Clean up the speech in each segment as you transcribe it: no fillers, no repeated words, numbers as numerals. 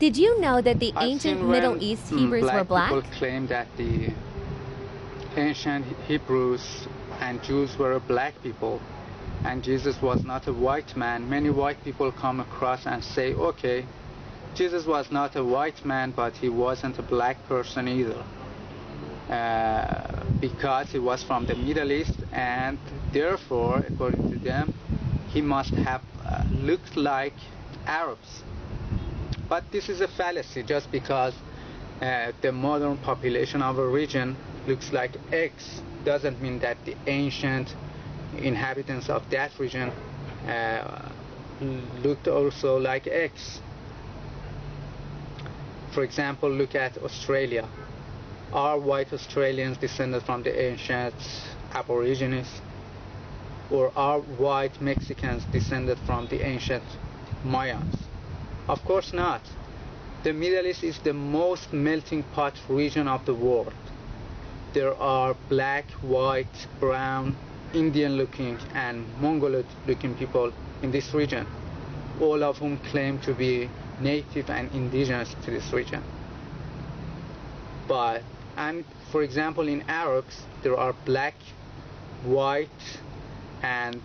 Did you know that the I've ancient seen Middle when East Hebrews were black black? people claim that the ancient Hebrews and Jews were black people and Jesus was not a white man. Many white people come across and say, okay, Jesus was not a white man, but he wasn't a black person either, because he was from the Middle East, and therefore, according to them, he must have looked like Arabs. But this is a fallacy. Just because the modern population of a region looks like X doesn't mean that the ancient inhabitants of that region looked also like X. For example, look at Australia. Are white Australians descended from the ancient Aborigines? Or are white Mexicans descended from the ancient Mayans? Of course not. The Middle East is the most melting pot region of the world. There are black, white, brown, Indian-looking and Mongoloid-looking people in this region, all of whom claim to be native and indigenous to this region. And for example, in Arabs, there are black, white, and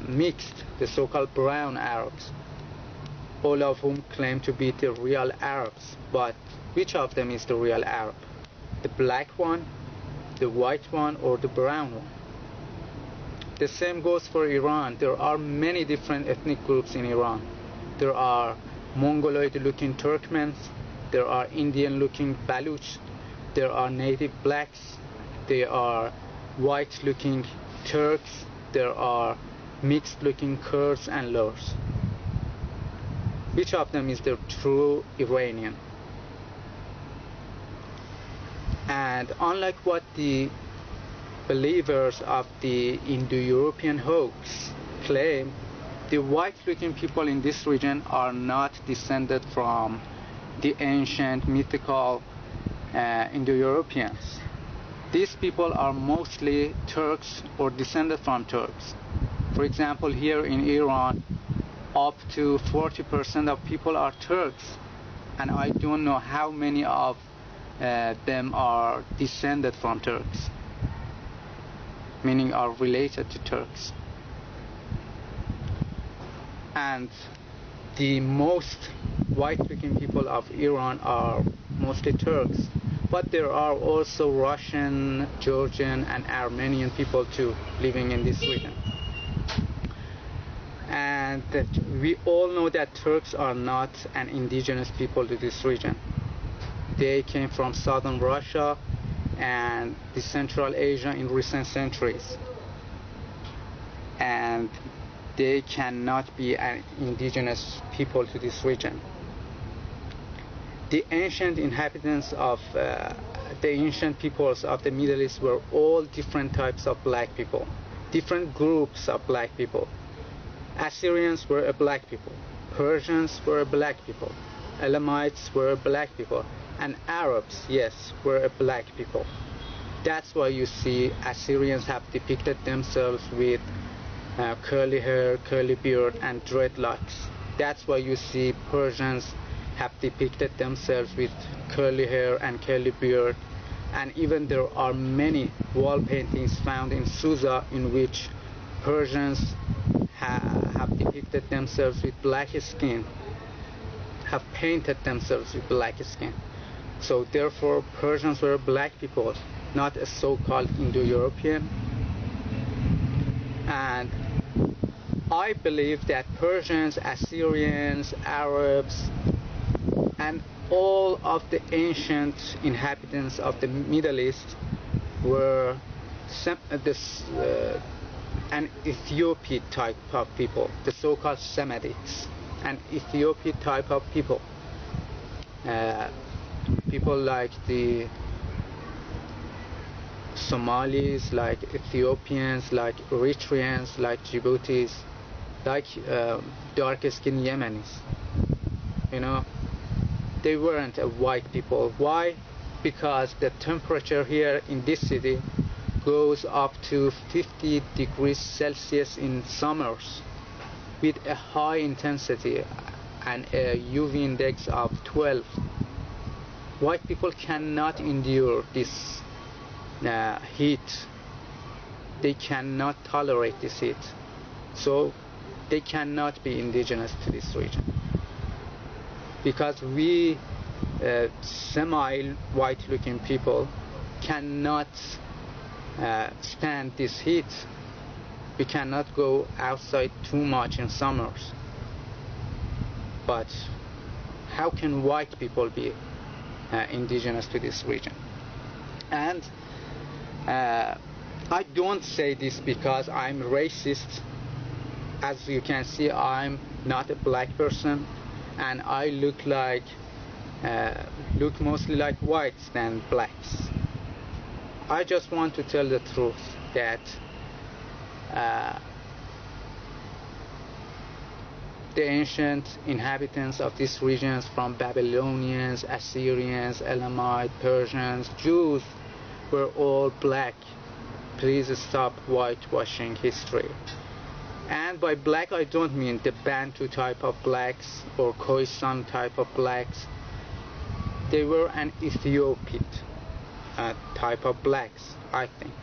mixed, the so-called brown Arabs, all of whom claim to be the real Arabs. But which of them is the real Arab? The black one, the white one, or the brown one? The same goes for Iran. There are many different ethnic groups in Iran. There are Mongoloid-looking Turkmens, there are Indian-looking Baluch, there are native blacks, there are white-looking Turks, there are mixed-looking Kurds and Lurs. Which of them is the true Iranian? And unlike what the believers of the Indo-European hoax claim, the white-looking people in this region are not descended from the ancient mythical Indo-Europeans. These people are mostly Turks or descended from Turks. For example, here in Iran, up to 40% of people are Turks, and I don't know how many of them are descended from Turks, meaning are related to Turks. And the most white-looking people of Iran are mostly Turks, but there are also Russian, Georgian, and Armenian people too living in this region. And we all know that Turks are not an indigenous people to this region. They came from southern Russia and the Central Asia in recent centuries, and they cannot be an indigenous people to this region. The ancient inhabitants of the ancient peoples of the Middle East were all different types of black people, different groups of black people. Assyrians were a black people, Persians were a black people, Elamites were a black people, and Arabs, yes, were a black people. That's why you see Assyrians have depicted themselves with curly hair, curly beard, and dreadlocks. That's why you see Persians have depicted themselves with curly hair and curly beard. And even there are many wall paintings found in Susa in which Persians have depicted themselves with black skin, have painted themselves with black skin. So therefore Persians were black people, not a so-called Indo-European. And I believe that Persians, Assyrians, Arabs, and all of the ancient inhabitants of the Middle East were an Ethiopian type of people, the so-called Semites, an Ethiopian type of people. People like the Somalis, like Ethiopians, like Eritreans, like Djiboutis, like dark-skinned Yemenis. You know, they weren't a white people. Why? Because the temperature here in this city goes up to 50 degrees Celsius in summers with a high intensity. and a UV index of 12. White people cannot endure this heat. They cannot tolerate this heat, so they cannot be indigenous to this region, because we semi-white looking people cannot stand this heat. We cannot go outside too much in summers. But how can white people be indigenous to this region? And I don't say this because I'm racist. As you can see, I'm not a black person, and I look mostly like whites than blacks. I just want to tell the truth that the ancient inhabitants of these regions, from Babylonians, Assyrians, Elamite, Persians, Jews, were all black. Please stop whitewashing history. And by black, I don't mean the Bantu type of blacks or Khoisan type of blacks. They were an Ethiopian type of blacks, I think.